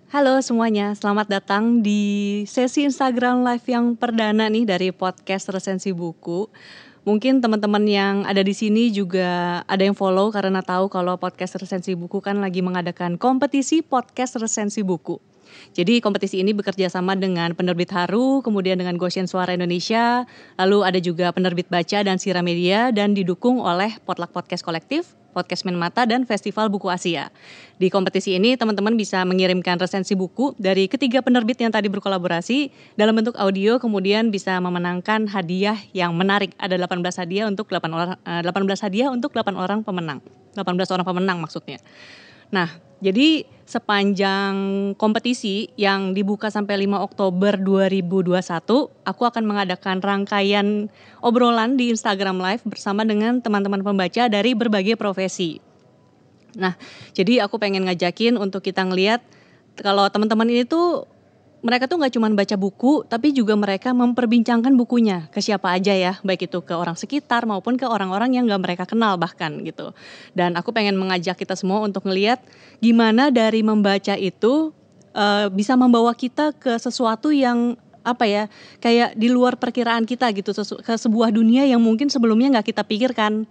Halo semuanya, selamat datang di sesi Instagram Live yang perdana nih dari podcast Resensi Buku. Mungkin teman-teman yang ada di sini juga ada yang follow karena tahu kalau podcast Resensi Buku kan lagi mengadakan kompetisi podcast Resensi Buku. Jadi kompetisi ini bekerja sama dengan penerbit Haru, kemudian dengan Goshen Suara Indonesia, lalu ada juga penerbit Baca dan Sira Media dan didukung oleh Potluck Podcast Kolektif, Podcast Main Mata, dan Festival Buku Asia. Di kompetisi ini teman-teman bisa mengirimkan resensi buku dari ketiga penerbit yang tadi berkolaborasi dalam bentuk audio, kemudian bisa memenangkan hadiah yang menarik. Ada 18 hadiah untuk 18 hadiah untuk 8 orang pemenang. 18 orang pemenang maksudnya. Nah, jadi sepanjang kompetisi yang dibuka sampai 5 Oktober 2021, aku akan mengadakan rangkaian obrolan di Instagram Live bersama dengan teman-teman pembaca dari berbagai profesi. Nah, jadi aku pengen ngajakin untuk kita ngelihat kalau teman-teman ini tuh mereka tuh nggak cuma baca buku, tapi juga mereka memperbincangkan bukunya ke siapa aja ya, baik itu ke orang sekitar maupun ke orang-orang yang nggak mereka kenal bahkan gitu. Dan aku pengen mengajak kita semua untuk ngelihat gimana dari membaca itu bisa membawa kita ke sesuatu yang apa ya, kayak di luar perkiraan kita gitu, ke sebuah dunia yang mungkin sebelumnya nggak kita pikirkan.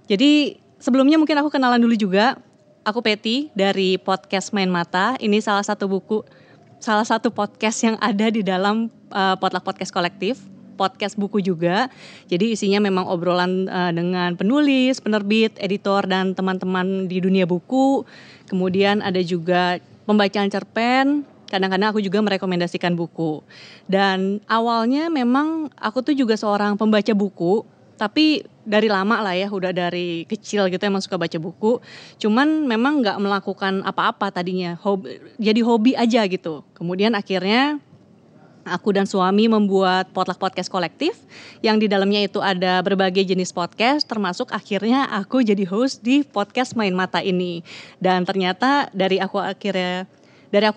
Jadi sebelumnya mungkin aku kenalan dulu juga. Aku Peti dari podcast Main Mata. Ini salah satu podcast yang ada di dalam Potluck Podcast Kolektif, podcast buku juga. Jadi isinya memang obrolan dengan penulis, penerbit, editor, dan teman-teman di dunia buku. Kemudian ada juga pembacaan cerpen. Kadang-kadang aku juga merekomendasikan buku. Dan awalnya memang aku tuh juga seorang pembaca buku, tapi dari lama lah ya, udah dari kecil gitu emang suka baca buku. Cuman memang gak melakukan apa-apa tadinya, jadi hobi aja gitu. Kemudian akhirnya aku dan suami membuat Potluck Podcast Kolektif, yang di dalamnya itu ada berbagai jenis podcast, termasuk akhirnya aku jadi host di podcast Main Mata ini. Dan ternyata dari aku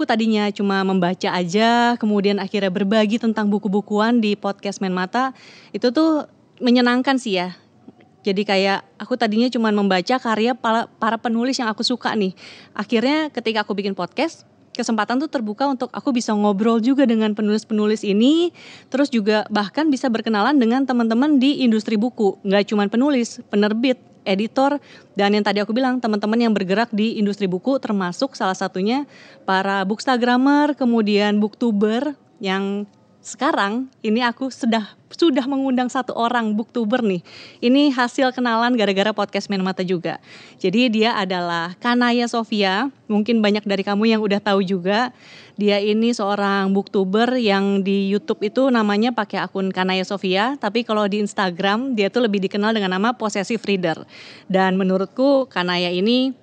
tadinya cuma membaca aja, kemudian akhirnya berbagi tentang buku-bukuan di podcast Main Mata, itu tuh menyenangkan sih ya. Jadi kayak aku tadinya cuma membaca karya para penulis yang aku suka nih. Akhirnya ketika aku bikin podcast, kesempatan tuh terbuka untuk aku bisa ngobrol juga dengan penulis-penulis ini. Terus juga bahkan bisa berkenalan dengan teman-teman di industri buku. Nggak cuma penulis, penerbit, editor, dan yang tadi aku bilang teman-teman yang bergerak di industri buku, termasuk salah satunya para bookstagrammer, kemudian booktuber yang sekarang ini aku sudah mengundang satu orang booktuber nih. Ini hasil kenalan gara-gara podcast Main Mata juga. Jadi dia adalah Kanaya Sofia. Mungkin banyak dari kamu yang udah tahu juga. Dia ini seorang booktuber yang di YouTube itu namanya pakai akun Kanaya Sofia. Tapi kalau di Instagram dia tuh lebih dikenal dengan nama Possessive Reader. Dan menurutku Kanaya ini,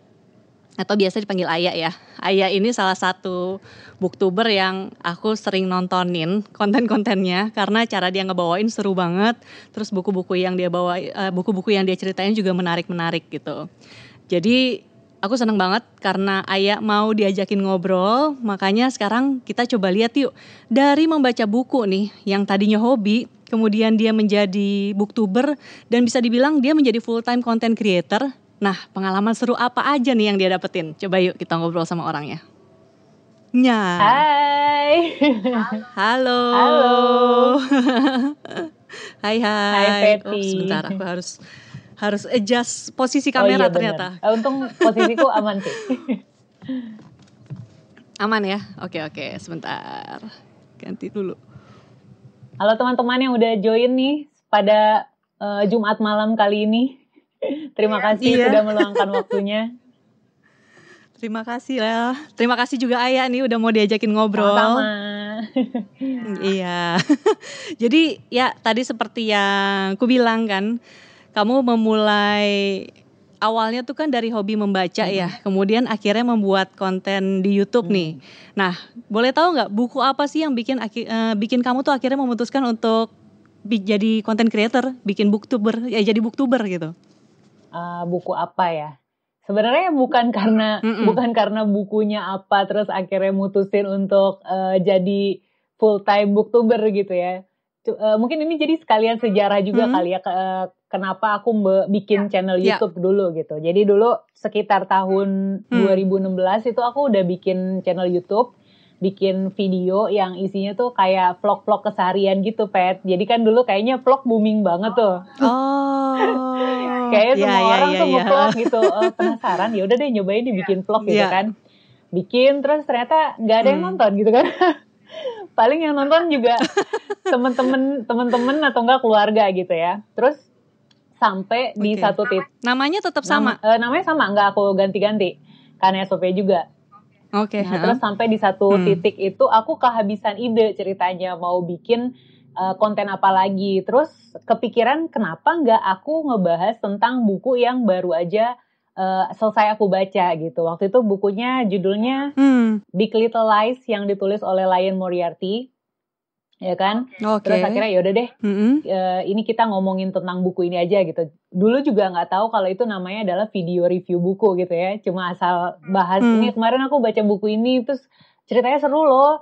atau biasa dipanggil Aya ya. Aya ini salah satu booktuber yang aku sering nontonin konten-kontennya karena cara dia ngebawain seru banget. Terus buku-buku yang dia ceritain juga menarik-menarik gitu. Jadi aku seneng banget karena Aya mau diajakin ngobrol. Makanya sekarang kita coba lihat yuk, dari membaca buku nih yang tadinya hobi, kemudian dia menjadi booktuber dan bisa dibilang dia menjadi full time content creator. Nah, pengalaman seru apa aja nih yang dia dapetin? Coba yuk kita ngobrol sama orangnya. Hai. Halo. Halo. Hai. Hai Peti. Oh, sebentar aku harus adjust posisi kamera ternyata. Untung posisiku aman sih. Aman ya? Oke, sebentar. Ganti dulu. Halo teman-teman yang udah join nih pada Jumat malam kali ini. Terima kasih sudah meluangkan waktunya. Terima kasih lah. Terima kasih juga Aya nih udah mau diajakin ngobrol. Sama-sama. Iya. Jadi ya tadi seperti yang aku bilang kan, kamu memulai awalnya tuh kan dari hobi membaca ya, kemudian akhirnya membuat konten di YouTube nih. Nah, boleh tahu nggak buku apa sih yang bikin kamu tuh akhirnya memutuskan untuk jadi content creator, bikin booktuber, ya jadi booktuber gitu? Buku apa ya? Sebenarnya bukan karena bukunya apa terus akhirnya mutusin untuk jadi full time booktuber gitu ya. Mungkin ini jadi sekalian sejarah juga kali ya, kenapa aku bikin channel YouTube dulu gitu. Jadi dulu sekitar tahun 2016 itu aku udah bikin channel YouTube bikin video yang isinya tuh kayak vlog-vlog keseharian gitu, Pet. Jadi kan dulu kayaknya vlog booming banget tuh. Kayaknya semua orang tuh nge-vlog gitu. Penasaran, ya udah deh nyobain dibikin vlog gitu kan. Bikin terus ternyata nggak ada yang nonton gitu kan. Paling yang nonton juga temen-temen atau enggak keluarga gitu ya. Terus sampai di satu titik. Namanya tetap sama? Namanya sama, nggak aku ganti-ganti. Karena SOP juga. Nah, terus sampai di satu titik itu aku kehabisan ide ceritanya mau bikin konten apa lagi. Terus kepikiran kenapa nggak aku ngebahas tentang buku yang baru aja selesai aku baca gitu. Waktu itu bukunya judulnya Big Little Lies yang ditulis oleh Liane Moriarty. Ya kan, terus akhirnya yaudah deh, ini kita ngomongin tentang buku ini aja gitu. Dulu juga nggak tahu kalau itu namanya adalah video review buku gitu ya, cuma asal bahas ini kemarin aku baca buku ini, terus ceritanya seru loh,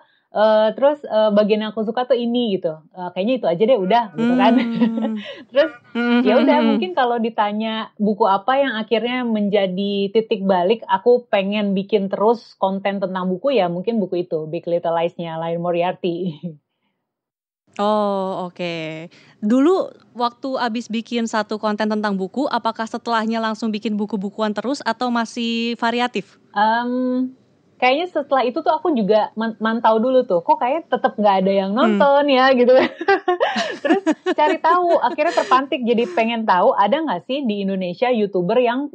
terus bagian yang aku suka tuh ini gitu, kayaknya itu aja deh udah gitu kan. Terus ya udah mungkin kalau ditanya buku apa yang akhirnya menjadi titik balik, aku pengen bikin terus konten tentang buku ya mungkin buku itu Big Little Lies-nya Liane Moriarty. Oh, oke. Dulu waktu abis bikin satu konten tentang buku, apakah setelahnya langsung bikin buku-bukuan terus atau masih variatif? Kayaknya setelah itu tuh aku juga mantau dulu tuh, kok kayak tetap nggak ada yang nonton ya gitu. Terus cari tahu, akhirnya terpantik jadi pengen tahu ada nggak sih di Indonesia YouTuber yang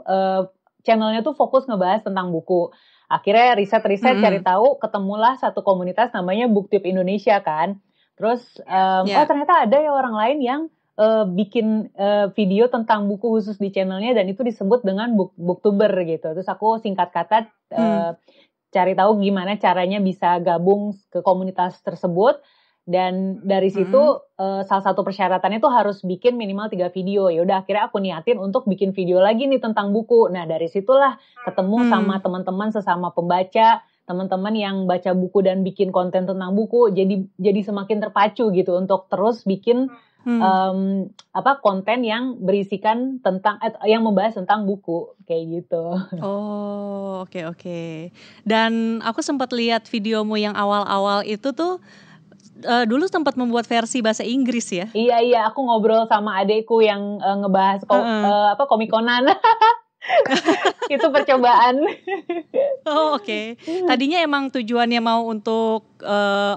channelnya tuh fokus ngebahas tentang buku. Akhirnya riset cari tahu, ketemulah satu komunitas namanya BookTube Indonesia kan. Terus oh ternyata ada ya orang lain yang bikin video tentang buku khusus di channelnya dan itu disebut dengan booktuber gitu. Terus aku singkat kata cari tahu gimana caranya bisa gabung ke komunitas tersebut dan dari situ salah satu persyaratannya tuh harus bikin minimal 3 video. Ya udah akhirnya aku niatin untuk bikin video lagi nih tentang buku. Nah dari situlah ketemu sama teman-teman sesama pembaca, teman-teman yang baca buku dan bikin konten tentang buku, jadi semakin terpacu gitu untuk terus bikin konten yang berisikan tentang yang membahas tentang buku kayak gitu. Oh, oke. Dan aku sempat lihat videomu yang awal-awal itu tuh dulu sempat membuat versi bahasa Inggris ya? Iya, aku ngobrol sama adekku yang ngebahas komikonan. Itu percobaan. Oh, oke. Tadinya emang tujuannya mau untuk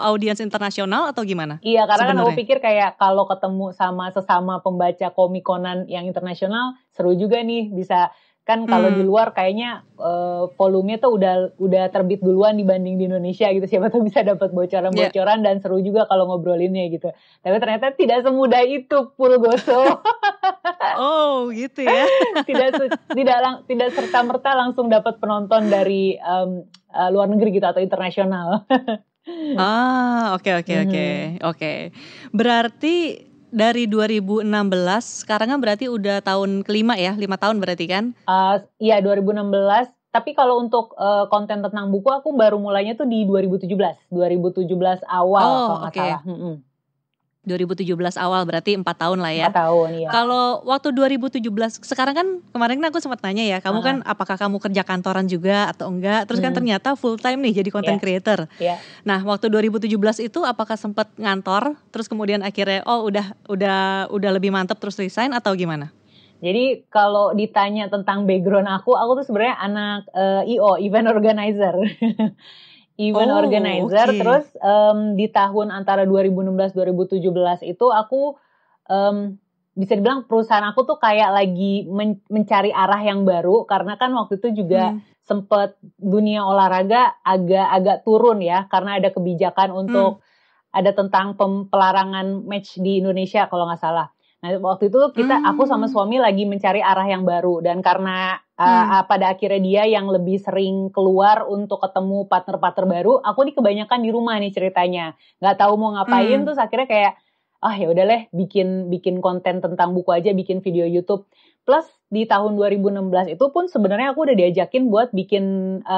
audiens internasional atau gimana? Iya, karena kan aku pikir kayak kalau ketemu sama sesama pembaca komikonan yang internasional seru juga nih, bisa kan kalau di luar kayaknya volumenya tuh udah terbit duluan dibanding di Indonesia gitu. Siapa tuh bisa dapat bocoran-bocoran dan seru juga kalau ngobrolinnya gitu. Tapi ternyata tidak semudah itu Pulgoso. Oh, gitu ya. Tidak serta-merta langsung dapat penonton dari luar negeri gitu atau internasional. Oke. Berarti dari 2016, sekarang kan berarti udah tahun kelima ya, 5 tahun berarti kan? Iya 2016, tapi kalau untuk konten tentang buku aku baru mulainya tuh di 2017 awal kalau nggak salah. 2017 awal berarti 4 tahun lah ya. 4 tahun ya. Kalau waktu 2017, sekarang kan kemarin kan aku sempat nanya ya, kamu kan apakah kamu kerja kantoran juga atau enggak? Terus kan ternyata full time nih jadi content creator. Nah, waktu 2017 itu apakah sempat ngantor? Terus kemudian akhirnya udah lebih mantep terus resign atau gimana? Jadi kalau ditanya tentang background aku tuh sebenarnya anak event organizer. Organizer. Terus di tahun antara 2016-2017 itu aku bisa dibilang perusahaan aku tuh kayak lagi mencari arah yang baru karena kan waktu itu juga sempet dunia olahraga agak turun ya karena ada kebijakan untuk ada tentang pelarangan match di Indonesia kalau nggak salah. Nah waktu itu aku sama suami lagi mencari arah yang baru dan karena pada akhirnya dia yang lebih sering keluar untuk ketemu partner-partner baru, aku nih kebanyakan di rumah nih ceritanya, nggak tahu mau ngapain terus akhirnya kayak ya udah deh bikin konten tentang buku aja, bikin video YouTube. Plus di tahun 2016 itu pun sebenarnya aku udah diajakin buat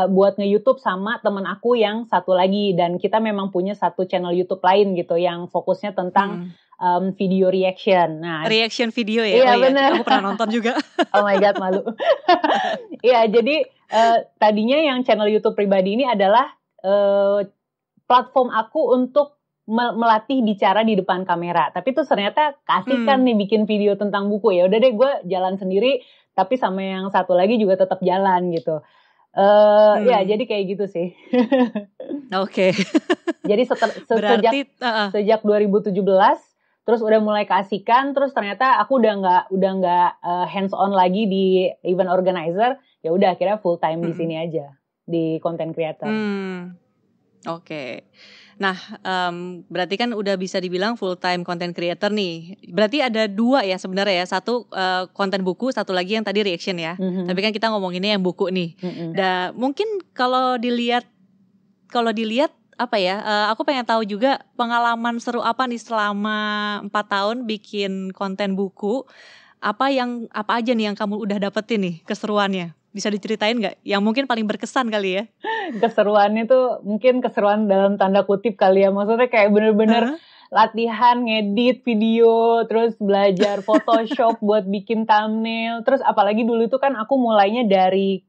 buat nge-YouTube sama teman aku yang satu lagi dan kita memang punya satu channel YouTube lain gitu yang fokusnya tentang video reaction. Nah, reaction video ya? Iya benar. Aku pernah nonton juga. Oh my god, malu. Iya, jadi tadinya yang channel YouTube pribadi ini adalah platform aku untuk melatih bicara di depan kamera. Tapi tuh ternyata kasihkan nih bikin video tentang buku. Ya udah deh, gue jalan sendiri, tapi sama yang satu lagi juga tetap jalan gitu. Ya jadi kayak gitu sih. Oke. Jadi sejak 2017 terus udah mulai keasikan, terus ternyata aku udah nggak hands on lagi di event organizer. Ya udah akhirnya full time di sini aja, di content creator. Oke. Nah, berarti kan udah bisa dibilang full time content creator nih. Berarti ada 2 ya sebenarnya ya. Satu konten buku, satu lagi yang tadi reaction ya. Tapi kan kita ngomonginnya yang buku nih. Dan mungkin kalau dilihat apa ya? Aku pengen tahu juga pengalaman seru apa nih selama 4 tahun bikin konten buku. Apa aja nih yang kamu udah dapetin nih keseruannya? Bisa diceritain nggak? Yang mungkin paling berkesan kali ya? Keseruannya tuh mungkin keseruan dalam tanda kutip kali ya. Maksudnya kayak bener-bener latihan ngedit video, terus belajar Photoshop buat bikin thumbnail. Terus apalagi dulu itu kan aku mulainya dari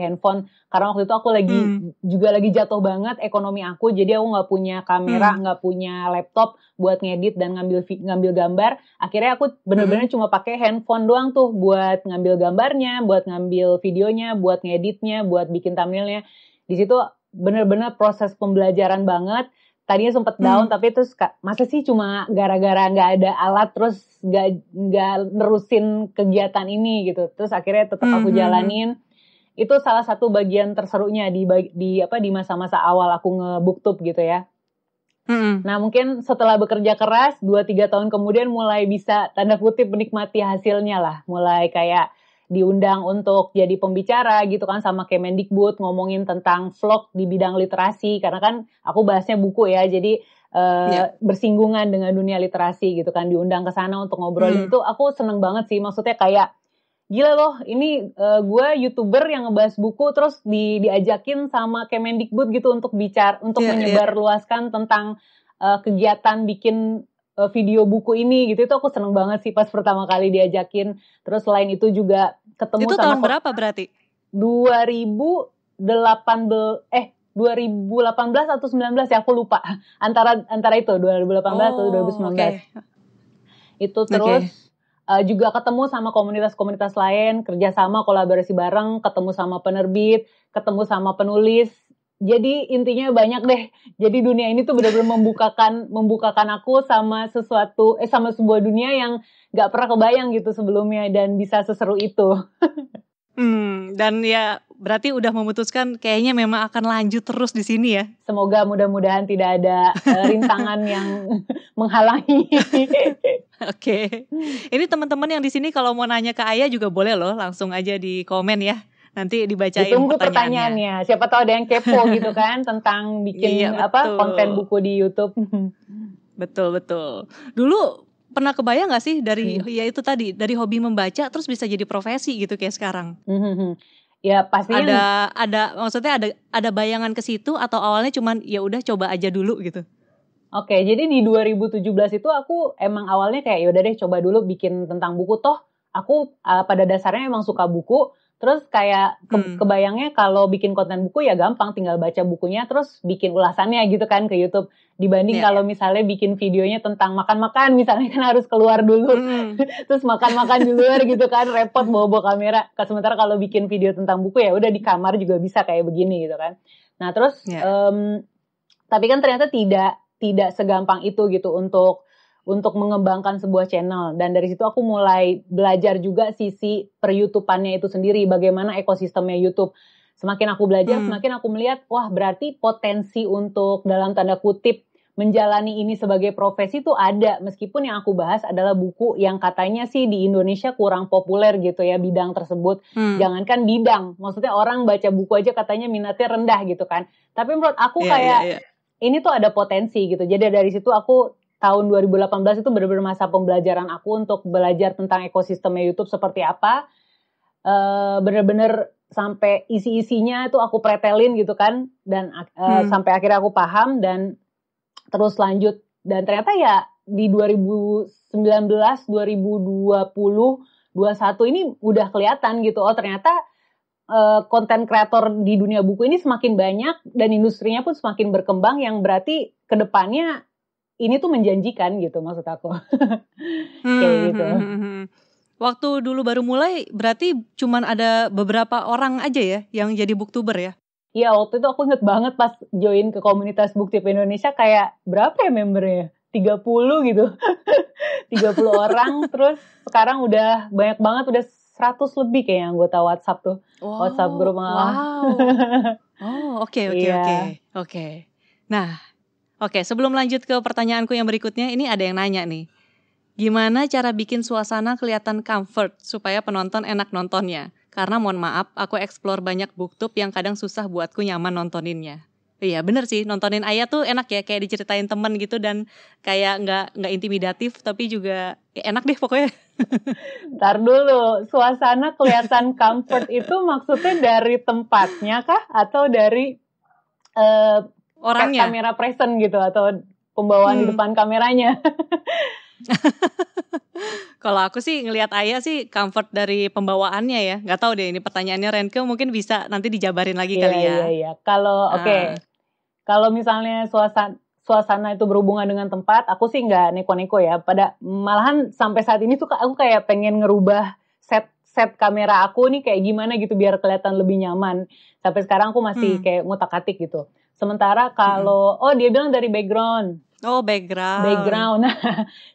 handphone. Karena waktu itu aku lagi jatuh banget ekonomi aku. Jadi aku nggak punya kamera, nggak punya laptop buat ngedit dan ngambil gambar. Akhirnya aku bener-bener cuma pakai handphone doang tuh buat ngambil gambarnya, buat ngambil videonya, buat ngeditnya, buat bikin thumbnailnya. Di situ bener-bener proses pembelajaran banget. Tadinya sempet down, tapi terus masa sih cuma gara-gara nggak ada alat terus nggak nerusin kegiatan ini gitu. Terus akhirnya tetap aku jalanin. Itu salah satu bagian terserunya di masa-masa awal aku nge-booktube gitu ya. Nah mungkin setelah bekerja keras 2-3 tahun kemudian mulai bisa tanda kutip menikmati hasilnya lah. Mulai kayak diundang untuk jadi pembicara gitu kan sama Kemendikbud ngomongin tentang vlog di bidang literasi. Karena kan aku bahasnya buku ya, jadi bersinggungan dengan dunia literasi gitu kan. Diundang ke sana untuk ngobrolin itu aku seneng banget sih. Maksudnya kayak gila loh, ini gue YouTuber yang ngebahas buku terus diajakin sama Kemendikbud gitu untuk menyebarluaskan tentang kegiatan bikin video buku ini gitu. Itu aku seneng banget sih pas pertama kali diajakin. Terus selain itu juga ketemu itu tahun berapa berarti? 2018 atau 19 ya, aku lupa. Antara itu 2018 atau 2019. Itu terus juga ketemu sama komunitas-komunitas lain, kerjasama, kolaborasi bareng, ketemu sama penerbit, ketemu sama penulis. Jadi intinya banyak deh. Jadi dunia ini tuh benar-benar membukakan aku sama sama sebuah dunia yang nggak pernah kebayang gitu sebelumnya dan bisa seseru itu. Dan ya berarti udah memutuskan kayaknya memang akan lanjut terus di sini ya. Semoga mudah-mudahan tidak ada rintangan yang menghalangi. Oke. Ini teman-teman yang di sini kalau mau nanya ke Aya juga boleh loh, langsung aja di komen ya. Nanti dibacain ditunggu pertanyaannya. Siapa tahu ada yang kepo gitu kan tentang bikin konten buku di YouTube. Betul. Dulu pernah kebayang nggak sih dari dari hobi membaca terus bisa jadi profesi gitu kayak sekarang? Ya pastinya maksudnya ada bayangan ke situ atau awalnya cuman ya udah coba aja dulu gitu. Oke, jadi di 2017 itu aku emang awalnya kayak ya udah deh coba dulu bikin tentang buku. Toh aku pada dasarnya emang suka buku. Terus kayak kebayangnya kalau bikin konten buku ya gampang, tinggal baca bukunya terus bikin ulasannya gitu kan ke YouTube. Dibanding kalau misalnya bikin videonya tentang makan-makan misalnya kan harus keluar dulu. Terus makan-makan di luar gitu kan, repot bawa-bawa kamera. Sementara kalau bikin video tentang buku ya udah di kamar juga bisa kayak begini gitu kan. Nah terus tapi kan ternyata tidak segampang itu gitu untuk mengembangkan sebuah channel. Dan dari situ aku mulai belajar juga sisi per-YouTubeannya itu sendiri, bagaimana ekosistemnya YouTube. Semakin aku belajar, semakin aku melihat, wah berarti potensi untuk dalam tanda kutip menjalani ini sebagai profesi itu ada. Meskipun yang aku bahas adalah buku yang katanya sih di Indonesia kurang populer gitu ya, bidang tersebut. Jangankan bidang, maksudnya orang baca buku aja katanya minatnya rendah gitu kan. Tapi menurut aku ini tuh ada potensi gitu. Jadi dari situ aku tahun 2018 itu benar-benar masa pembelajaran aku untuk belajar tentang ekosistemnya YouTube seperti apa. Benar-benar sampai isi-isinya itu aku pretelin gitu kan. Dan sampai akhirnya aku paham dan terus lanjut. Dan ternyata ya di 2019, 2020, 2021 ini udah kelihatan gitu. Oh ternyata konten kreator di dunia buku ini semakin banyak dan industrinya pun semakin berkembang, yang berarti kedepannya ini tuh menjanjikan gitu maksud aku. Kayak gitu. Waktu dulu baru mulai berarti cuman ada beberapa orang aja ya yang jadi booktuber ya? Iya, waktu itu aku inget banget pas join ke komunitas BookTip Indonesia, kayak berapa ya membernya? 30 gitu. 30 orang, terus sekarang udah banyak banget, udah 100 lebih kayaknya anggota WhatsApp tuh. Wow, WhatsApp grup malah. wow. Oh, oke. Nah, oke, sebelum lanjut ke pertanyaanku yang berikutnya, ini ada yang nanya nih. Gimana cara bikin suasana kelihatan comfort supaya penonton enak nontonnya? Karena mohon maaf, aku explore banyak booktube yang kadang susah buatku nyaman nontoninnya. Iya bener sih, nontonin Aya tuh enak ya, kayak diceritain temen gitu dan kayak nggak intimidatif, tapi juga ya enak deh pokoknya. Ntar dulu, suasana kelihatan comfort itu maksudnya dari tempatnya kah? Atau dari orangnya? Kamera present gitu, atau pembawaan di depan kameranya? Kalau aku sih ngelihat Aya sih comfort dari pembawaannya ya. Nggak tahu deh, ini pertanyaannya Renke mungkin bisa nanti dijabarin lagi kali ya. Iya. Kalau Kalau misalnya suasana itu berhubungan dengan tempat, aku sih nggak neko-neko ya. Malahan sampai saat ini tuh aku kayak pengen ngerubah set kamera aku nih kayak gimana gitu biar kelihatan lebih nyaman. Sampai sekarang aku masih kayak ngutak-atik gitu. Sementara kalau dia bilang dari background. Oh, background. Nah,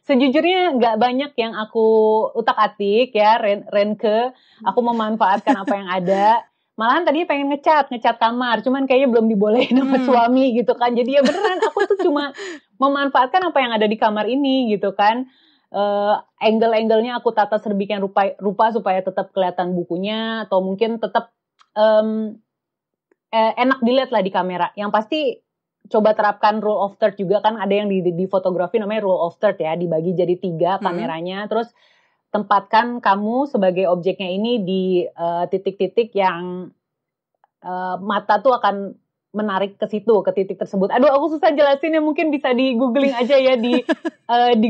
sejujurnya nggak banyak yang aku utak-atik ya, Renke. Aku memanfaatkan apa yang ada. Malahan tadinya pengen ngecat kamar, cuman kayaknya belum dibolehin sama suami gitu kan. Jadi ya beneran aku tuh cuma memanfaatkan apa yang ada di kamar ini gitu kan. Angle-angle-nya aku tata sedemikian rupa supaya tetap kelihatan bukunya, atau mungkin tetap enak dilihat lah di kamera. Yang pasti coba terapkan rule of third juga kan, ada yang di fotografi namanya rule of third ya, dibagi jadi 3 kameranya, terus tempatkan kamu sebagai objeknya ini di titik-titik yang mata tuh akan menarik ke situ, ke titik tersebut. Aduh, aku susah jelasinnya, mungkin bisa di googling aja ya di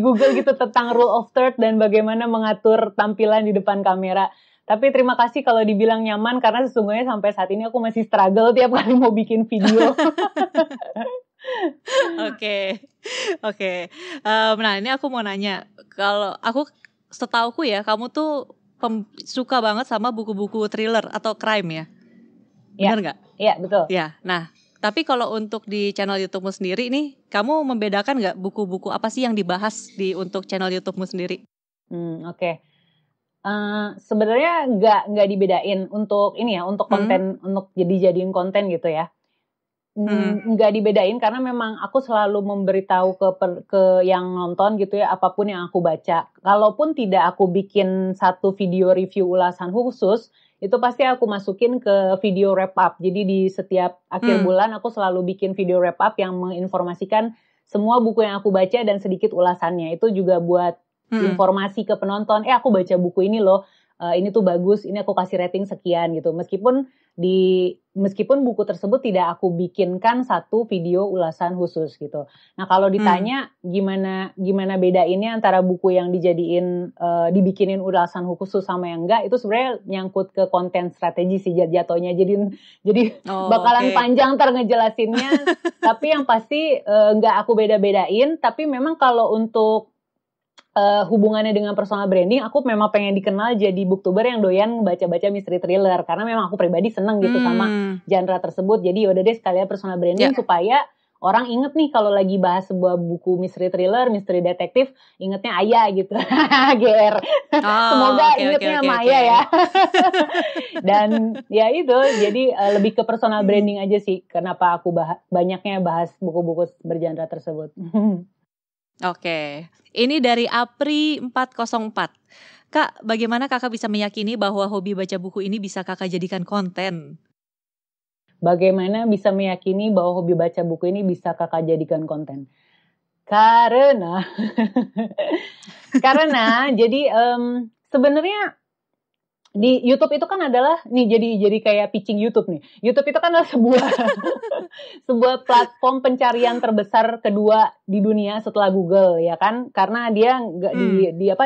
Google gitu tentang rule of third dan bagaimana mengatur tampilan di depan kamera. Tapi terima kasih kalau dibilang nyaman, karena sesungguhnya sampai saat ini aku masih struggle tiap kali mau bikin video. Oke. Nah, ini aku mau nanya, kalau aku setauku ya, kamu tuh suka banget sama buku-buku thriller atau crime ya? Benar nggak? Iya, betul. Ya, nah, tapi kalau untuk di channel YouTube-mu sendiri nih, kamu membedakan nggak buku-buku apa sih yang dibahas untuk channel YouTube-mu sendiri? Oke. Sebenarnya nggak dibedain untuk ini ya, untuk konten, untuk jadiin konten gitu ya. Nggak dibedain karena memang aku selalu memberitahu ke yang nonton gitu ya, apapun yang aku baca. Kalaupun tidak aku bikin satu video review ulasan khusus, itu pasti aku masukin ke video wrap up. Jadi di setiap akhir bulan aku selalu bikin video wrap up yang menginformasikan semua buku yang aku baca dan sedikit ulasannya. Itu juga buat informasi ke penonton, aku baca buku ini loh, ini tuh bagus, ini aku kasih rating sekian gitu. Meskipun buku tersebut tidak aku bikinkan satu video ulasan khusus gitu. Nah, kalau ditanya gimana bedainnya antara buku yang dibikinin ulasan khusus sama yang enggak, itu sebenarnya nyangkut ke konten strategi sih jatuhnya. Jadi bakalan panjang ntar ngejelasinnya. Tapi yang pasti enggak aku beda-bedain. Tapi memang kalau untuk hubungannya dengan personal branding, aku memang pengen dikenal jadi booktuber yang doyan baca-baca mystery thriller, karena memang aku pribadi seneng gitu sama genre tersebut. Jadi yaudah deh sekalian personal branding supaya orang inget nih kalau lagi bahas sebuah buku mystery thriller, mystery detektif, ingetnya Aya gitu. GR. Semoga ingetnya sama Aya ya. Dan ya itu, jadi lebih ke personal branding aja sih kenapa aku banyaknya bahas buku-buku bergenre tersebut. Oke. Ini dari Apri 404. Kak, bagaimana kakak bisa meyakini bahwa hobi baca buku ini bisa kakak jadikan konten? Bagaimana bisa meyakini bahwa hobi baca buku ini bisa kakak jadikan konten? Karena jadi sebenarnya di YouTube itu kan adalah jadi kayak pitching YouTube nih. YouTube itu kan adalah sebuah platform pencarian terbesar kedua di dunia setelah Google ya kan, karena dia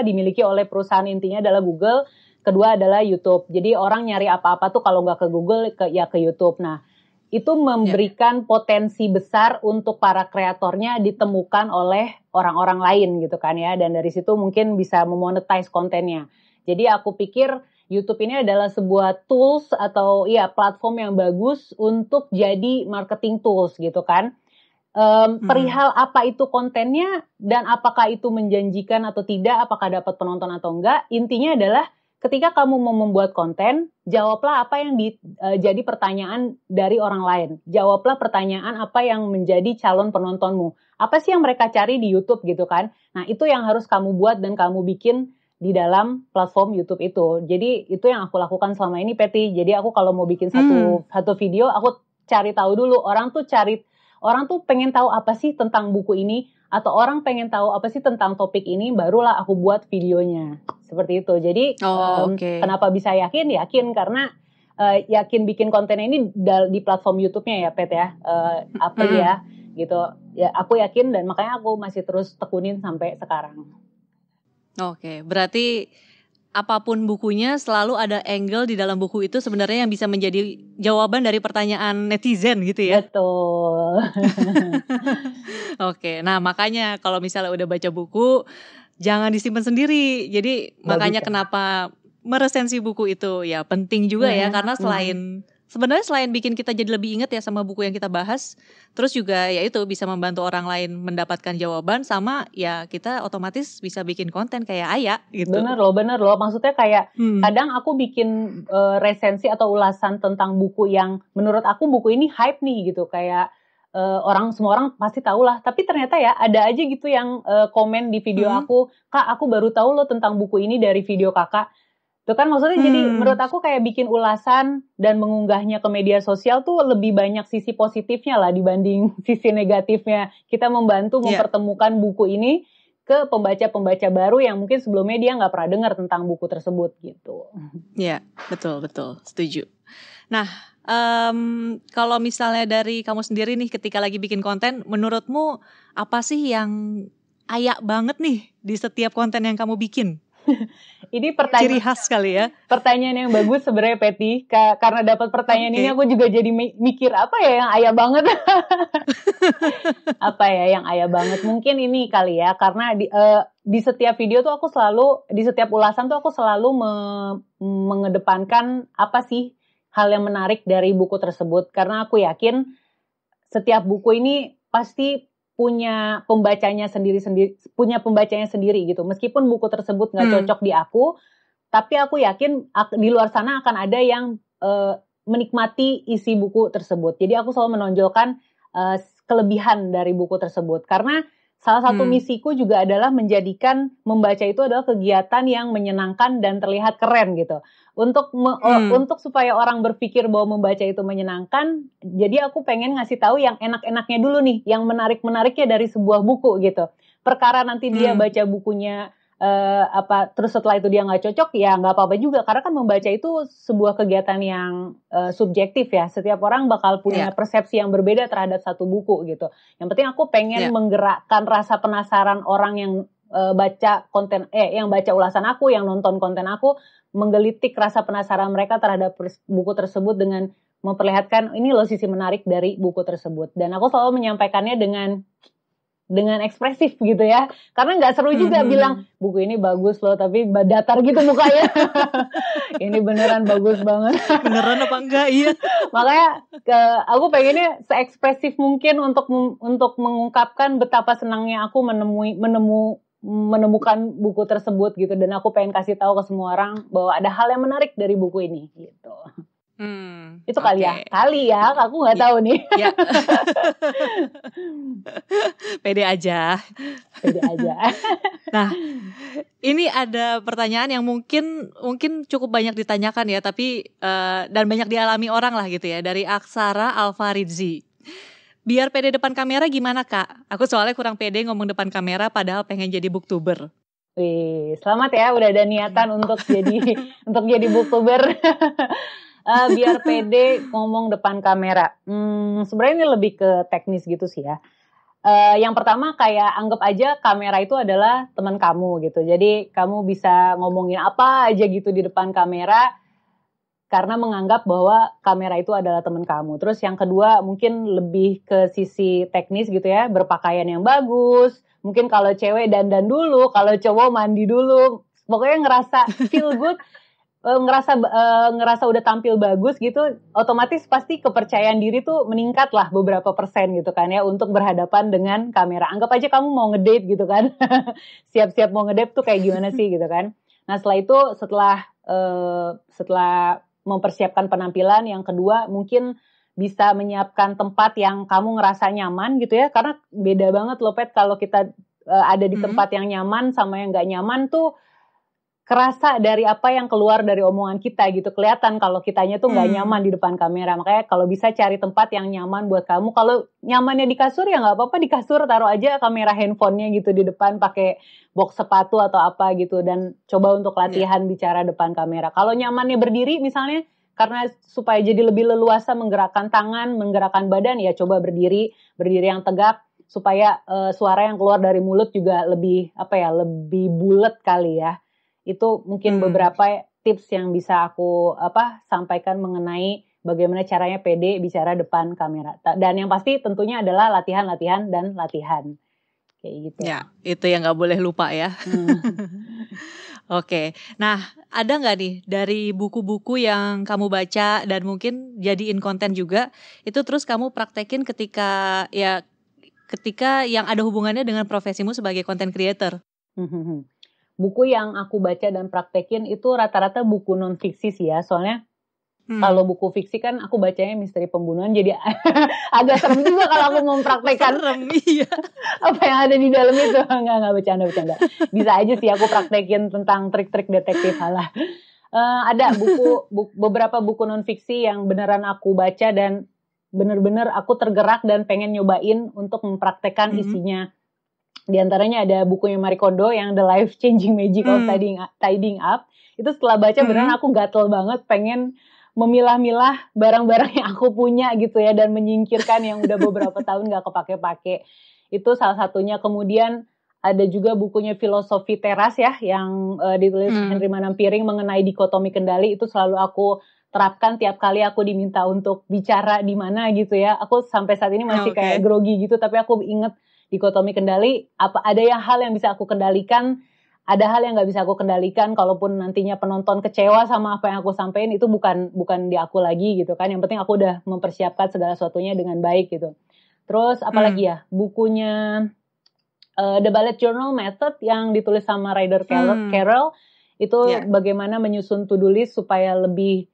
dimiliki oleh perusahaan intinya adalah Google. kedua adalah YouTube. Jadi orang nyari apa-apa tuh kalau nggak ke Google ke YouTube. Nah, itu memberikan potensi besar untuk para kreatornya ditemukan oleh orang-orang lain gitu kan ya. Dan dari situ mungkin bisa memonetize kontennya. Jadi aku pikir YouTube ini adalah sebuah tools atau ya platform yang bagus untuk jadi marketing tools gitu kan. Perihal apa itu kontennya dan apakah itu menjanjikan atau tidak, apakah dapat penonton atau enggak, intinya adalah ketika kamu mau membuat konten, jawablah apa yang jadi pertanyaan dari orang lain. Jawablah pertanyaan apa yang menjadi calon penontonmu. Apa sih yang mereka cari di YouTube gitu kan. Nah itu yang harus kamu buat dan kamu bikin di dalam platform YouTube itu. Jadi itu yang aku lakukan selama ini, Peti. Jadi aku kalau mau bikin satu video, aku cari tahu dulu. Orang tuh pengen tahu apa sih tentang buku ini, atau orang pengen tahu apa sih tentang topik ini, barulah aku buat videonya. Seperti itu. Jadi kenapa bisa yakin karena yakin bikin konten ini di platform YouTube-nya ya, Pet ya. Gitu. Ya aku yakin dan makanya aku masih terus tekunin sampai sekarang. Oke, berarti apapun bukunya selalu ada angle di dalam buku itu sebenarnya yang bisa menjadi jawaban dari pertanyaan netizen gitu ya. Betul. Oke, nah makanya kalau misalnya udah baca buku jangan disimpan sendiri. Jadi makanya kenapa meresensi buku itu ya penting juga ya, karena selain bikin kita jadi lebih ingat ya sama buku yang kita bahas, terus juga ya itu bisa membantu orang lain mendapatkan jawaban, sama ya kita otomatis bisa bikin konten kayak Aya gitu. Bener loh. Maksudnya kayak kadang aku bikin resensi atau ulasan tentang buku yang menurut aku buku ini hype nih gitu, kayak semua orang pasti tahu lah. Tapi ternyata ya ada aja gitu yang komen di video aku, Kak aku baru tahu loh tentang buku ini dari video kakak. Itu kan maksudnya jadi menurut aku kayak bikin ulasan dan mengunggahnya ke media sosial tuh lebih banyak sisi positifnya lah dibanding sisi negatifnya. Kita membantu mempertemukan buku ini ke pembaca-pembaca baru yang mungkin sebelumnya dia nggak pernah dengar tentang buku tersebut gitu. Iya, betul, setuju. Nah, kalau misalnya dari kamu sendiri nih ketika lagi bikin konten, menurutmu apa sih yang Aya banget nih di setiap konten yang kamu bikin? Ini ciri khas kali ya. Pertanyaan yang bagus sebenarnya, Peti. Karena dapat pertanyaan ini aku juga jadi mikir apa ya yang Aya banget. Apa ya yang Aya banget? Mungkin ini kali ya, karena di setiap video tuh aku selalu, di setiap ulasan tuh aku selalu mengedepankan apa sih hal yang menarik dari buku tersebut. Karena aku yakin setiap buku ini pasti punya pembacanya sendiri gitu. Meskipun buku tersebut nggak cocok di aku, tapi aku yakin di luar sana akan ada yang menikmati isi buku tersebut. Jadi aku selalu menonjolkan kelebihan dari buku tersebut. Karena salah satu misiku juga adalah menjadikan membaca itu adalah kegiatan yang menyenangkan dan terlihat keren gitu. Untuk supaya orang berpikir bahwa membaca itu menyenangkan, jadi aku pengen ngasih tahu yang enak-enaknya dulu nih, yang menarik-menariknya dari sebuah buku gitu. Perkara nanti dia baca bukunya terus setelah itu dia nggak cocok, ya nggak apa-apa juga, karena kan membaca itu sebuah kegiatan yang subjektif ya. Setiap orang bakal punya persepsi yang berbeda terhadap satu buku gitu. Yang penting aku pengen menggerakkan rasa penasaran orang yang baca ulasan aku, yang nonton konten aku, menggelitik rasa penasaran mereka terhadap buku tersebut dengan memperlihatkan ini loh sisi menarik dari buku tersebut. Dan aku selalu menyampaikannya dengan ekspresif gitu ya, karena nggak seru juga bilang buku ini bagus loh tapi datar gitu mukanya. Ini beneran bagus banget. Beneran apa enggak? Iya. Makanya aku pengennya seekspresif mungkin untuk mengungkapkan betapa senangnya aku menemukan buku tersebut gitu, dan aku pengen kasih tahu ke semua orang bahwa ada hal yang menarik dari buku ini gitu. Itu kali ya, aku nggak tahu nih. Ya. Pede aja. Nah, ini ada pertanyaan yang mungkin cukup banyak ditanyakan ya, tapi dan banyak dialami orang lah gitu ya, dari Aksara Alfaridzi. Biar pede depan kamera gimana Kak? Aku soalnya kurang pede ngomong depan kamera padahal pengen jadi booktuber. Wih, selamat ya udah ada niatan untuk jadi booktuber. Biar pede ngomong depan kamera. Sebenarnya ini lebih ke teknis gitu sih ya. Yang pertama kayak anggap aja kamera itu adalah teman kamu gitu. Jadi kamu bisa ngomongin apa aja gitu di depan kamera karena menganggap bahwa kamera itu adalah teman kamu. Terus yang kedua mungkin lebih ke sisi teknis gitu ya, berpakaian yang bagus. Mungkin kalau cewek dandan dulu, kalau cowok mandi dulu. Pokoknya ngerasa feel good, ngerasa udah tampil bagus gitu, otomatis pasti kepercayaan diri tuh meningkat lah beberapa persen gitu kan ya untuk berhadapan dengan kamera. Anggap aja kamu mau ngedate gitu kan, siap-siap mau ngedate tuh kayak gimana sih gitu kan. Nah setelah itu setelah mempersiapkan penampilan, yang kedua mungkin bisa menyiapkan tempat yang kamu ngerasa nyaman gitu ya, karena beda banget loh Pet kalau kita ada di tempat yang nyaman sama yang nggak nyaman tuh kerasa dari apa yang keluar dari omongan kita gitu, kelihatan kalau kitanya tuh nggak nyaman di depan kamera. Makanya kalau bisa cari tempat yang nyaman buat kamu. Kalau nyamannya di kasur ya nggak apa-apa, di kasur taruh aja kamera handphonenya gitu di depan, pakai box sepatu atau apa gitu, dan coba untuk latihan bicara depan kamera. Kalau nyamannya berdiri misalnya, karena supaya jadi lebih leluasa menggerakkan tangan, menggerakkan badan, ya coba berdiri yang tegak supaya suara yang keluar dari mulut juga lebih lebih bulat kali ya. Itu mungkin beberapa tips yang bisa aku sampaikan mengenai bagaimana caranya pede bicara depan kamera. Dan yang pasti tentunya adalah latihan dan latihan. Kayak gitu. Ya, itu yang gak boleh lupa ya. Oke, nah ada gak nih dari buku-buku yang kamu baca dan mungkin jadiin konten juga, itu terus kamu praktekin ketika yang ada hubungannya dengan profesimu sebagai content creator? Buku yang aku baca dan praktekin itu rata-rata buku non-fiksi sih ya. Soalnya kalau buku fiksi kan aku bacanya misteri pembunuhan, jadi agak serem juga kalau aku mau mempraktekkan apa yang ada di dalam itu. Enggak bercanda. Bisa aja sih aku praktekin tentang trik-trik detektif halah. Ada beberapa buku non-fiksi yang beneran aku baca dan bener-bener aku tergerak dan pengen nyobain untuk mempraktekkan isinya. Di antaranya ada bukunya Marie Kondo yang The Life Changing Magic of Tidying Up. Itu setelah baca beneran aku gatel banget, pengen memilah-milah barang-barang yang aku punya gitu ya, dan menyingkirkan yang udah beberapa tahun gak kepake-pake. Itu salah satunya. Kemudian ada juga bukunya Filosofi Teras ya, yang ditulis Henry Manampiring mengenai dikotomi kendali. Itu selalu aku terapkan tiap kali aku diminta untuk bicara di mana gitu ya. Aku sampai saat ini masih kayak grogi gitu, tapi aku inget dikotomi kendali, ada hal yang bisa aku kendalikan, ada hal yang nggak bisa aku kendalikan. Kalaupun nantinya penonton kecewa sama apa yang aku sampaikan, itu bukan di aku lagi gitu kan. Yang penting aku udah mempersiapkan segala sesuatunya dengan baik gitu. Terus apalagi ya, bukunya The Bullet Journal Method yang ditulis sama Ryder Carroll itu bagaimana menyusun to-do list supaya lebih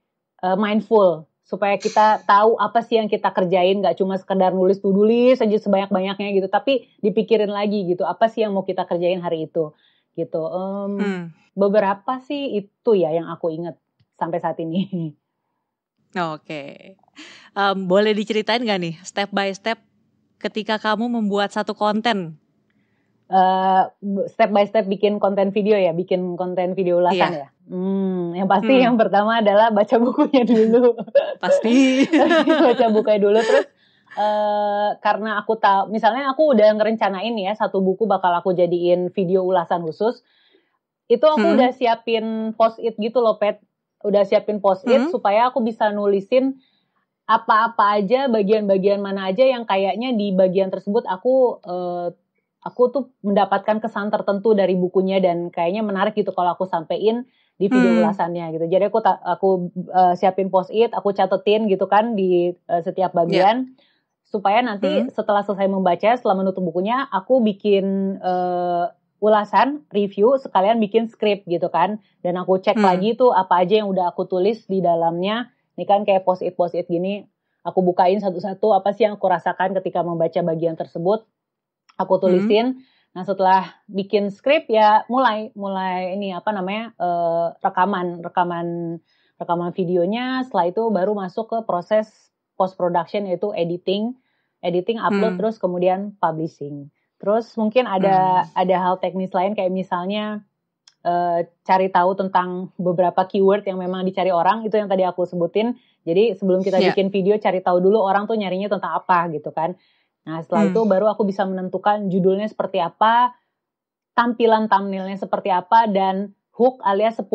mindful, supaya kita tahu apa sih yang kita kerjain, gak cuma sekedar nulis to-do list aja sebanyak-banyaknya gitu, tapi dipikirin lagi gitu, apa sih yang mau kita kerjain hari itu gitu. Beberapa sih itu ya yang aku ingat sampai saat ini. Oke. Boleh diceritain gak nih step by step ketika kamu membuat satu konten? Step by step bikin konten video ya, bikin konten video ulasan ya. Yang pasti yang pertama adalah baca bukunya dulu. Pasti baca bukunya dulu. Terus karena aku tahu, misalnya aku udah ngerencanain ya satu buku bakal aku jadiin video ulasan khusus. Itu aku udah siapin post-it gitu loh Pet. Udah siapin post-it supaya aku bisa nulisin apa-apa aja, bagian-bagian mana aja yang kayaknya di bagian tersebut aku tuh mendapatkan kesan tertentu dari bukunya dan kayaknya menarik gitu kalau aku sampein di video ulasannya gitu. Jadi aku siapin post-it, aku catetin gitu kan di setiap bagian supaya nanti setelah selesai membaca, setelah menutup bukunya, aku bikin ulasan, review, sekalian bikin skrip gitu kan. Dan aku cek lagi tuh apa aja yang udah aku tulis di dalamnya. Ini kan kayak post-it gini, aku bukain satu-satu apa sih yang aku rasakan ketika membaca bagian tersebut. Aku tulisin. Nah setelah bikin skrip ya mulai ini rekaman videonya. Setelah itu baru masuk ke proses post production, yaitu editing, upload, terus kemudian publishing. Terus mungkin ada hal teknis lain kayak misalnya cari tahu tentang beberapa keyword yang memang dicari orang, itu yang tadi aku sebutin. Jadi sebelum kita bikin video, cari tahu dulu orang tuh nyarinya tentang apa gitu kan. Nah setelah itu baru aku bisa menentukan judulnya seperti apa, tampilan thumbnailnya seperti apa, dan hook alias 10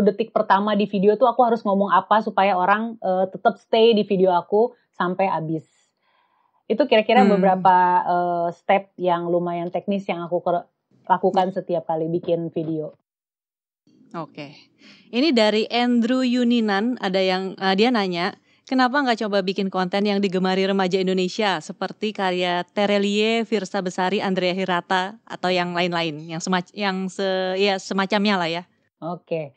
detik pertama di video tuh aku harus ngomong apa supaya orang tetap stay di video aku sampai habis. Itu kira-kira beberapa step yang lumayan teknis yang aku lakukan setiap kali bikin video. Oke. Ini dari Andrew Yuninan, ada yang dia nanya, kenapa nggak coba bikin konten yang digemari remaja Indonesia seperti karya Terelie, Virsa Besari, Andrea Hirata atau yang lain-lain, yang semacamnya lah ya. Oke.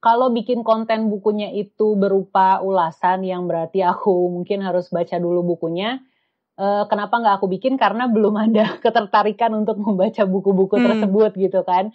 Kalau bikin konten bukunya itu berupa ulasan yang berarti aku mungkin harus baca dulu bukunya. Kenapa nggak aku bikin? Karena belum ada ketertarikan untuk membaca buku-buku tersebut gitu kan.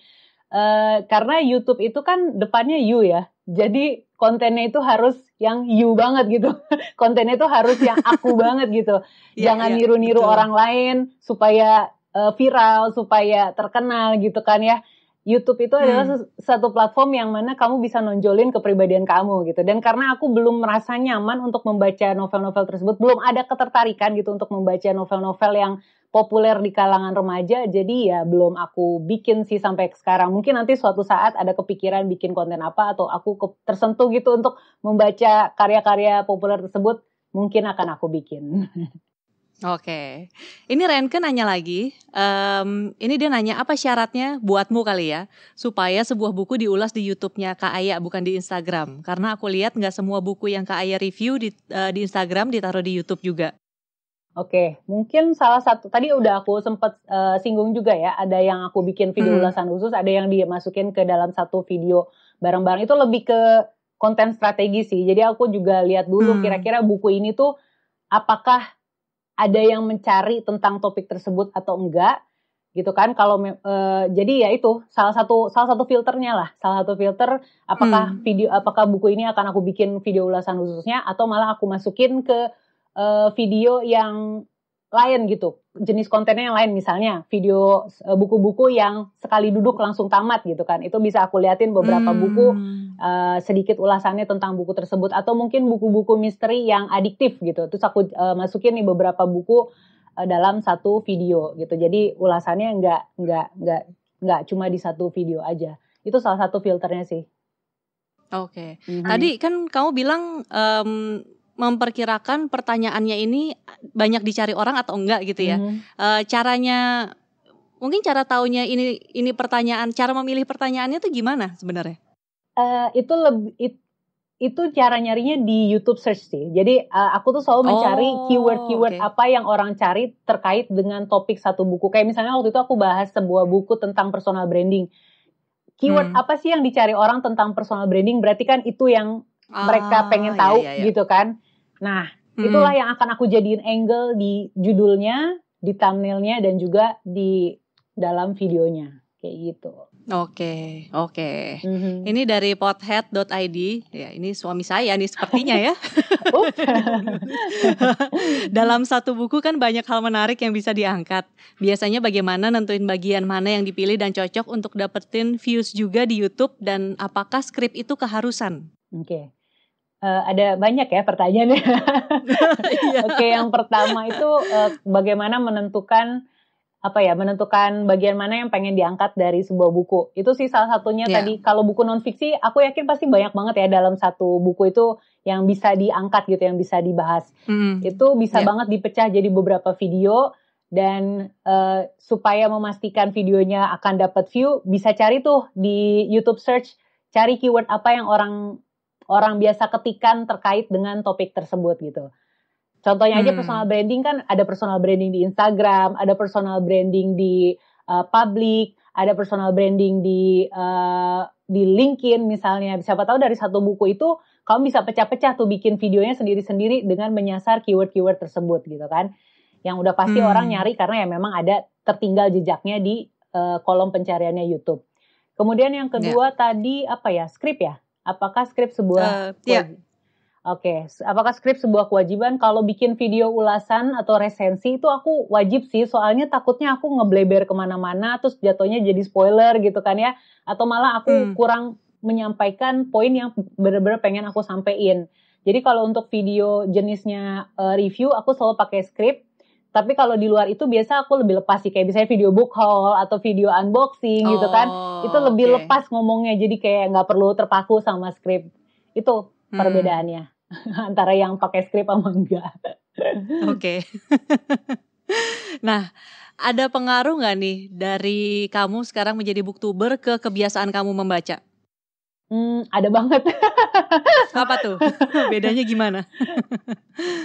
Karena YouTube itu kan depannya you ya. Jadi kontennya itu harus yang you banget gitu. Kontennya itu harus yang aku banget gitu. Jangan niru-niru orang lain supaya viral, supaya terkenal gitu kan ya. YouTube itu adalah satu platform yang mana kamu bisa nonjolin kepribadian kamu gitu. Dan karena aku belum merasa nyaman untuk membaca novel-novel tersebut, belum ada ketertarikan gitu untuk membaca novel-novel yang populer di kalangan remaja, jadi ya belum aku bikin sih sampai sekarang. Mungkin nanti suatu saat ada kepikiran bikin konten apa, atau aku tersentuh gitu untuk membaca karya-karya populer tersebut, mungkin akan aku bikin. Oke, ini Renke nanya lagi, ini dia nanya apa syaratnya buatmu kali ya, supaya sebuah buku diulas di YouTube-nya Kak Aya bukan di Instagram. Karena aku lihat nggak semua buku yang Kak Aya review di Instagram ditaruh di YouTube juga. Oke, mungkin salah satu, tadi udah aku sempat singgung juga ya, ada yang aku bikin video ulasan khusus, ada yang dimasukin ke dalam satu video bareng-bareng, itu lebih ke konten strategi sih. Jadi aku juga lihat dulu kira-kira buku ini tuh apakah ada yang mencari tentang topik tersebut atau enggak gitu kan. Kalau jadi ya itu salah satu filternya lah, salah satu filter apakah buku ini akan aku bikin video ulasan khususnya atau malah aku masukin ke video yang lain gitu, jenis kontennya yang lain, misalnya video buku-buku yang sekali duduk langsung tamat gitu kan, itu bisa aku liatin beberapa buku sedikit ulasannya tentang buku tersebut, atau mungkin buku-buku misteri yang adiktif gitu, terus aku masukin nih beberapa buku dalam satu video gitu, jadi ulasannya nggak cuma di satu video aja. Itu salah satu filternya sih. Oke. Tadi kan kamu bilang memperkirakan pertanyaannya ini banyak dicari orang atau enggak gitu ya. Caranya, mungkin cara taunya ini pertanyaan, cara memilih pertanyaannya tuh gimana sebenarnya? Itu cara nyarinya di YouTube search sih. Jadi aku tuh selalu mencari keyword apa yang orang cari terkait dengan topik satu buku. Kayak misalnya waktu itu aku bahas sebuah buku tentang personal branding. Keyword apa sih yang dicari orang tentang personal branding? Berarti kan itu yang mereka pengen tahu gitu kan. Nah, itulah yang akan aku jadiin angle di judulnya, di thumbnailnya, dan juga di dalam videonya. Kayak gitu. Oke. Ini dari pothead.id. Ya, ini suami saya nih sepertinya ya. Dalam satu buku kan banyak hal menarik yang bisa diangkat. Biasanya bagaimana nentuin bagian mana yang dipilih dan cocok untuk dapetin views juga di YouTube, dan apakah skrip itu keharusan? Oke. Ada banyak ya pertanyaannya. Oke, yang pertama itu bagaimana menentukan bagian mana yang pengen diangkat dari sebuah buku. Itu sih salah satunya tadi. Kalau buku non-fiksi, aku yakin pasti banyak banget ya dalam satu buku itu yang bisa diangkat gitu, yang bisa dibahas. Itu bisa banget dipecah jadi beberapa video, dan supaya memastikan videonya akan dapat view, bisa cari tuh di YouTube search, cari keyword apa yang orang biasa ketikan terkait dengan topik tersebut gitu. Contohnya aja personal branding, kan ada personal branding di Instagram, ada personal branding di public, ada personal branding di LinkedIn misalnya. Siapa tahu dari satu buku itu kamu bisa pecah-pecah tuh bikin videonya sendiri-sendiri dengan menyasar keyword-keyword tersebut gitu kan. Yang udah pasti orang nyari karena ya memang ada tertinggal jejaknya di kolom pencariannya YouTube. Kemudian yang kedua tadi skrip ya? Apakah skrip sebuah apakah skrip sebuah kewajiban? Kalau bikin video ulasan atau resensi itu aku wajib sih, soalnya takutnya aku ngebleber kemana-mana terus jatuhnya jadi spoiler gitu kan ya, atau malah aku kurang menyampaikan poin yang benar-benar pengen aku sampein. Jadi kalau untuk video jenisnya review, aku selalu pakai skrip. Tapi kalau di luar itu biasa aku lebih lepas sih, kayak misalnya video book haul atau video unboxing gitu kan. Itu lebih lepas ngomongnya, jadi kayak nggak perlu terpaku sama skrip. Itu perbedaannya antara yang pakai skrip sama enggak. Oke. Nah, ada pengaruh nggak nih dari kamu sekarang menjadi booktuber ke kebiasaan kamu membaca? Ada banget. Apa tuh? Bedanya gimana?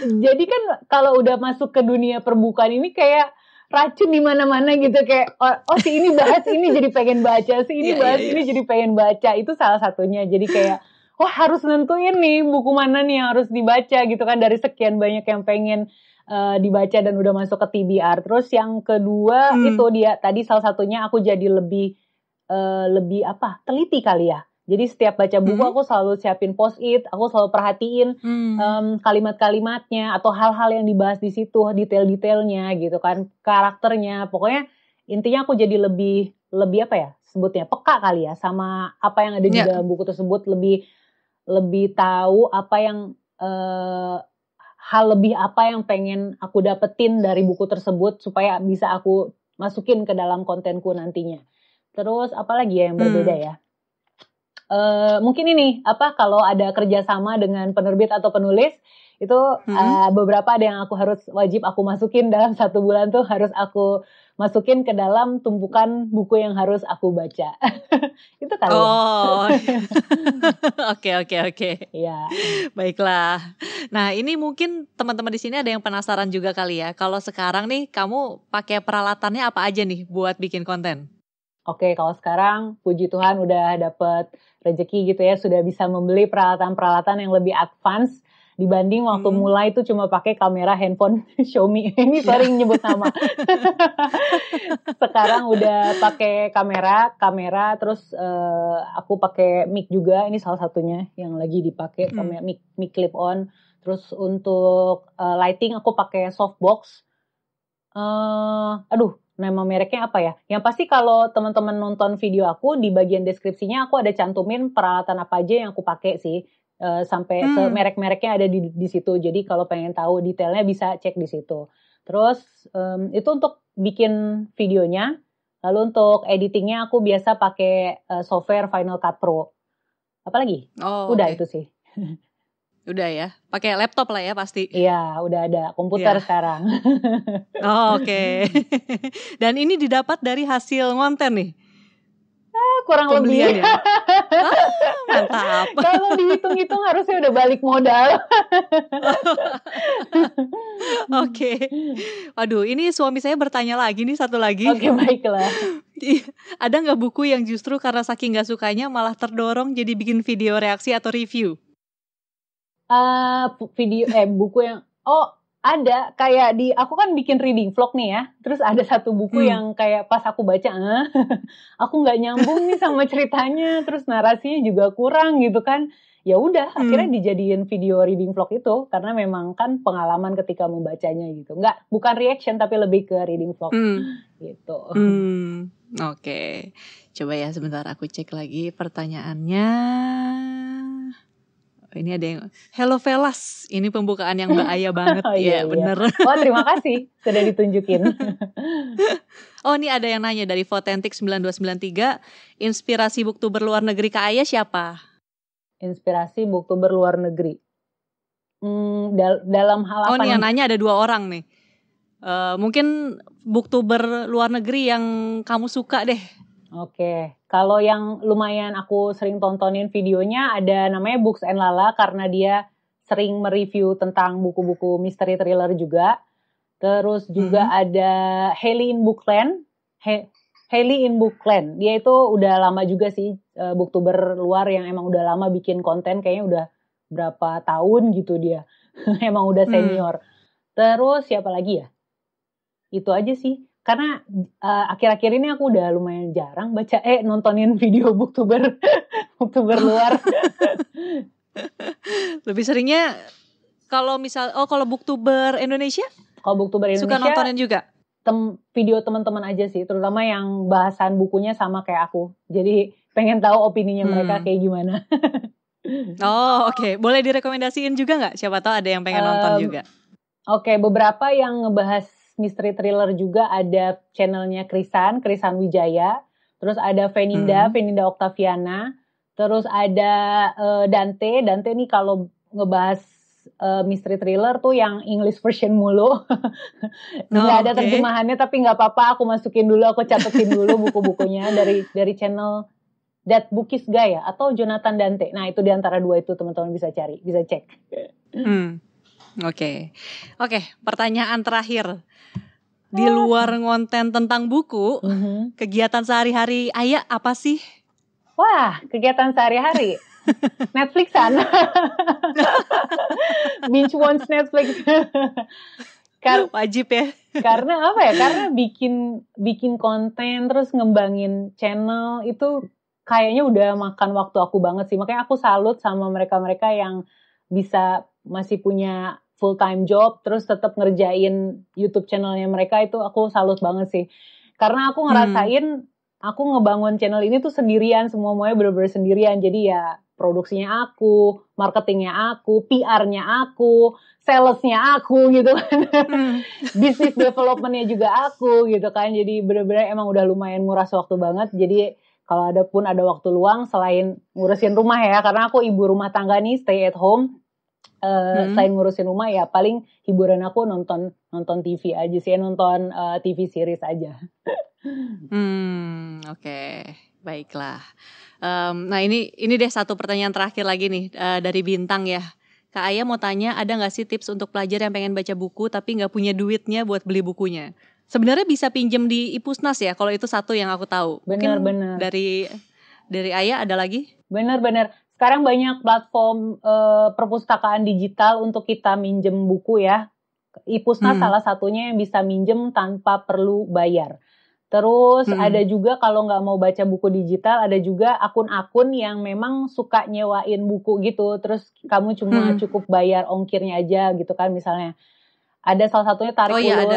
Jadi kan kalau udah masuk ke dunia perbukaan ini kayak racun di mana-mana gitu, kayak si ini bahas ini jadi pengen baca, si ini bahas ini jadi pengen baca. Itu salah satunya. Jadi kayak harus nentuin nih buku mana nih yang harus dibaca gitu kan, dari sekian banyak yang pengen dibaca dan udah masuk ke TBR. Terus yang kedua itu dia tadi salah satunya aku jadi lebih teliti kali ya. Jadi setiap baca buku aku selalu siapin post-it, aku selalu perhatiin kalimat-kalimatnya atau hal-hal yang dibahas di situ, detail-detailnya gitu kan, karakternya. Pokoknya intinya aku jadi lebih apa ya sebutnya, peka kali ya sama apa yang ada di dalam buku tersebut, lebih tahu apa yang hal lebih apa yang pengen aku dapetin dari buku tersebut supaya bisa aku masukin ke dalam kontenku nantinya. Terus apalagi ya yang berbeda ya? Mungkin ini kalau ada kerjasama dengan penerbit atau penulis itu beberapa ada yang wajib aku masukin dalam 1 bulan tuh, harus aku masukin ke dalam tumpukan buku yang harus aku baca. Itu kali ya. Oke. Ya. Baiklah. Nah, ini mungkin teman-teman di sini ada yang penasaran juga kali ya. Kalau sekarang nih kamu pakai peralatannya apa aja nih buat bikin konten? Oke, kalau sekarang puji Tuhan udah dapet rezeki gitu ya, sudah bisa membeli peralatan-peralatan yang lebih advance dibanding waktu mulai itu cuma pakai kamera handphone Xiaomi. Ini sering nyebut nama. Sekarang udah pakai kamera terus aku pakai mic juga, ini salah satunya yang lagi dipakai, kamera mic clip on. Terus untuk lighting aku pakai softbox. Nama mereknya apa ya? Yang pasti kalau teman-teman nonton video aku, di bagian deskripsinya aku ada cantumin peralatan apa aja yang aku pakai sih. Sampai merek-mereknya ada di situ. Jadi kalau pengen tahu detailnya bisa cek di situ. Terus itu untuk bikin videonya. Lalu untuk editingnya aku biasa pakai software Final Cut Pro. Apalagi? Udah itu sih. Udah ya, pakai laptop lah ya pasti. Iya, udah ada komputer sekarang. Oke. Dan ini didapat dari hasil ngonten nih? Kurang lebih. Ya? Mantap. Kalau dihitung-hitung harusnya udah balik modal. Oke. Waduh, ini suami saya bertanya lagi nih, satu lagi. Oke, baiklah. Ada nggak buku yang justru karena saking nggak sukanya malah terdorong jadi bikin video reaksi atau review? Buku yang ada, kayak aku kan bikin reading vlog nih ya, terus ada satu buku yang kayak pas aku baca aku nggak nyambung nih sama ceritanya, terus narasinya juga kurang gitu kan, ya udah akhirnya dijadiin video reading vlog itu, karena memang kan pengalaman ketika membacanya gitu, bukan reaction tapi lebih ke reading vlog gitu. Oke. Coba ya sebentar aku cek lagi pertanyaannya. Ini ada yang Hello Velas, ini pembukaan yang bahaya banget. Iya, bener. Terima kasih sudah ditunjukin. Ini ada yang nanya dari Votentik 9293, inspirasi booktuber luar negeri Kak Aya siapa? Inspirasi booktuber luar negeri. Dalam hal apa? Ini yang nanya ada 2 orang nih. Mungkin booktuber luar negeri yang kamu suka deh. Oke, kalau yang lumayan aku sering tontonin videonya ada namanya Books and Lala, karena dia sering mereview tentang buku-buku misteri thriller juga. Terus juga ada Hailey in Bookland. Hailey in Bookland, dia itu udah lama juga sih, booktuber luar yang emang udah lama bikin konten, kayaknya udah berapa tahun gitu dia. Emang udah senior. Terus siapa lagi ya? Itu aja sih. Karena akhir-akhir ini aku udah lumayan jarang nontonin video booktuber luar. Lebih seringnya kalau booktuber Indonesia? Kalau booktuber Indonesia suka nontonin juga? Video teman-teman aja sih, terutama yang bahasan bukunya sama kayak aku. Jadi pengen tahu opininya mereka kayak gimana. Oh oke. Boleh direkomendasiin juga nggak? Siapa tahu ada yang pengen nonton juga. Oke, beberapa yang ngebahas mystery thriller juga ada channelnya Krisan Wijaya. Terus ada Veninda Octaviana. Terus ada Dante nih kalau ngebahas mystery thriller tuh yang English version mulu. Nggak ada terjemahannya tapi nggak apa-apa, aku masukin dulu, aku catetin dulu buku-bukunya dari channel That Bookis Guy ya, atau Jonathan Dante. Nah itu diantara dua itu teman-teman bisa cari, bisa cek. Oke, pertanyaan terakhir. Di luar konten tentang buku, kegiatan sehari-hari Aya apa sih? Wah, kegiatan sehari-hari Netflixan. Binge watch Netflix. Wajib ya. Karena apa ya? Karena bikin konten terus ngembangin channel itu kayaknya udah makan waktu aku banget sih. Makanya aku salut sama mereka-mereka yang bisa masih punya full time job terus tetap ngerjain YouTube channelnya mereka, itu aku salut banget sih. Karena aku ngerasain aku ngebangun channel ini tuh sendirian, semuanya bener-bener sendirian. Jadi ya produksinya aku, marketingnya aku, PR-nya aku, salesnya aku gitu kan. Business development-nya juga aku gitu kan. Jadi bener-bener emang udah lumayan nguras waktu banget. Jadi kalau ada waktu luang selain ngurusin rumah ya, karena aku ibu rumah tangga nih, stay at home. Selain ngurusin rumah ya paling hiburan aku nonton TV aja sih, nonton TV series aja. Oke. Baiklah. Nah ini deh satu pertanyaan terakhir lagi nih dari Bintang ya. Kak Aya mau tanya, ada nggak sih tips untuk pelajar yang pengen baca buku tapi nggak punya duitnya buat beli bukunya? Sebenarnya bisa pinjem di Ipusnas ya, kalau itu satu yang aku tahu. Benar. Dari Aya ada lagi? Benar. Sekarang banyak platform perpustakaan digital untuk kita minjem buku ya. Ipusnas salah satunya yang bisa minjem tanpa perlu bayar. Terus ada juga kalau nggak mau baca buku digital, ada juga akun-akun yang memang suka nyewain buku gitu. Terus kamu cuma cukup bayar ongkirnya aja gitu kan misalnya. Ada salah satunya Tarik Ulur.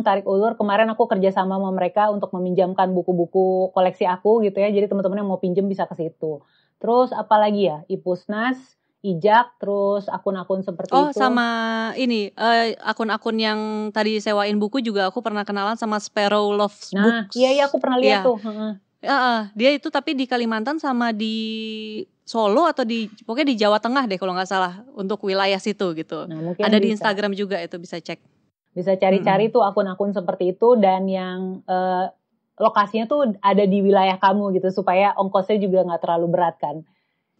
Tarik Ulur. Kemarin aku kerja sama mereka untuk meminjamkan buku-buku koleksi aku gitu ya. Jadi teman-teman yang mau pinjem bisa ke situ. Terus apalagi ya? Ipusnas, Ijak, terus akun-akun seperti itu. Oh, sama ini akun-akun yang tadi sewain buku juga aku pernah kenalan sama Sparrow Loves Books. Iya aku pernah lihat tuh. Dia itu tapi di Kalimantan sama di Solo atau pokoknya di Jawa Tengah deh kalau nggak salah, untuk wilayah situ gitu. Nah, mungkin ada di Instagram juga, itu bisa cek. Bisa cari-cari tuh akun-akun seperti itu, dan yang lokasinya tuh ada di wilayah kamu gitu supaya ongkosnya juga nggak terlalu berat kan.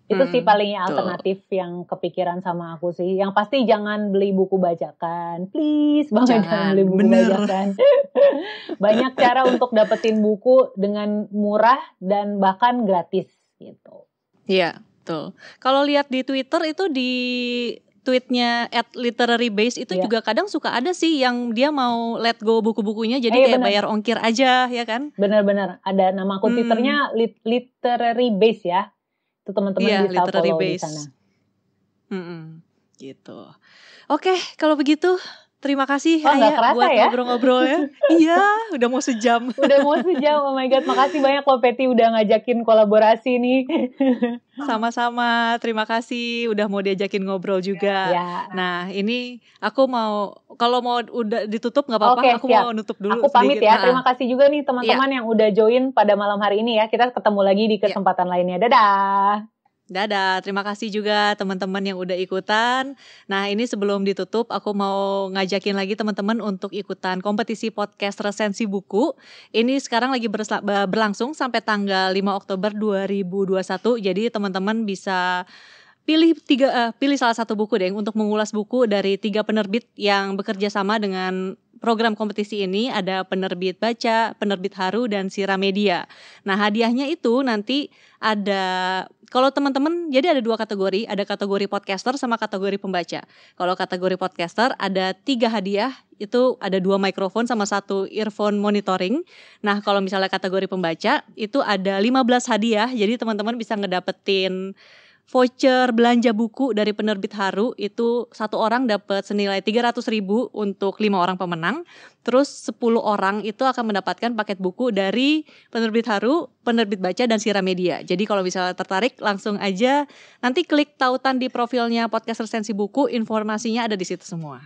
Itu sih palingnya alternatif yang kepikiran sama aku sih. Yang pasti jangan beli buku bajakan, please banget jangan beli buku bajakan. Banyak cara untuk dapetin buku dengan murah dan bahkan gratis gitu. Iya, betul. Kalau lihat di Twitter itu di tweetnya @literarybase itu juga kadang suka ada sih yang dia mau let go buku-bukunya, jadi kayak bayar ongkir aja ya kan? Benar-benar ada nama akun Twitternya Literarybase ya. Itu teman-teman bisa follow di sana. Gitu. Oke, kalau begitu terima kasih Aya buat ya? ngobrol-ngobrolnya. Iya, udah mau sejam. Oh my god, makasih banyak loh Peti udah ngajakin kolaborasi nih. Sama-sama, terima kasih udah mau diajakin ngobrol juga. Ya. Nah, ini aku kalau mau udah ditutup nggak apa-apa, aku siap. mau nutup dulu. Aku pamit ya, terima kasih juga nih teman-teman yang udah join pada malam hari ini ya. Kita ketemu lagi di kesempatan lainnya. Dadah, terima kasih juga teman-teman yang udah ikutan. Nah, ini sebelum ditutup, aku mau ngajakin lagi teman-teman untuk ikutan kompetisi podcast resensi buku. Ini sekarang lagi berlangsung sampai tanggal 5 Oktober 2021. Jadi teman-teman bisa pilih salah satu buku deh untuk mengulas buku dari 3 penerbit yang bekerja sama dengan program kompetisi ini. Ada Penerbit Baca, Penerbit Haru, dan Sira Media. Nah, hadiahnya itu nanti ada, kalau teman-teman, jadi ada 2 kategori, ada kategori podcaster sama kategori pembaca. Kalau kategori podcaster ada 3 hadiah, itu ada 2 mikrofon sama 1 earphone monitoring. Nah, kalau misalnya kategori pembaca itu ada 15 hadiah, jadi teman-teman bisa ngedapetin voucher belanja buku dari penerbit Haru. Itu satu orang dapat senilai 300.000 untuk 5 orang pemenang. Terus 10 orang itu akan mendapatkan paket buku dari penerbit Haru, penerbit Baca, dan Sira Media. Jadi kalau misalnya tertarik langsung aja nanti klik tautan di profilnya podcast Resensi Buku, informasinya ada di situ semua.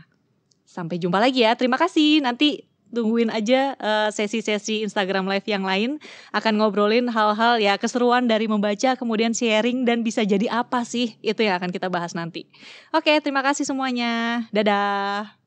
Sampai jumpa lagi ya. Terima kasih. Nanti tungguin aja sesi-sesi Instagram Live yang lain, akan ngobrolin hal-hal ya keseruan dari membaca, kemudian sharing, dan bisa jadi apa sih, itu yang akan kita bahas nanti. Oke, terima kasih semuanya. Dadah.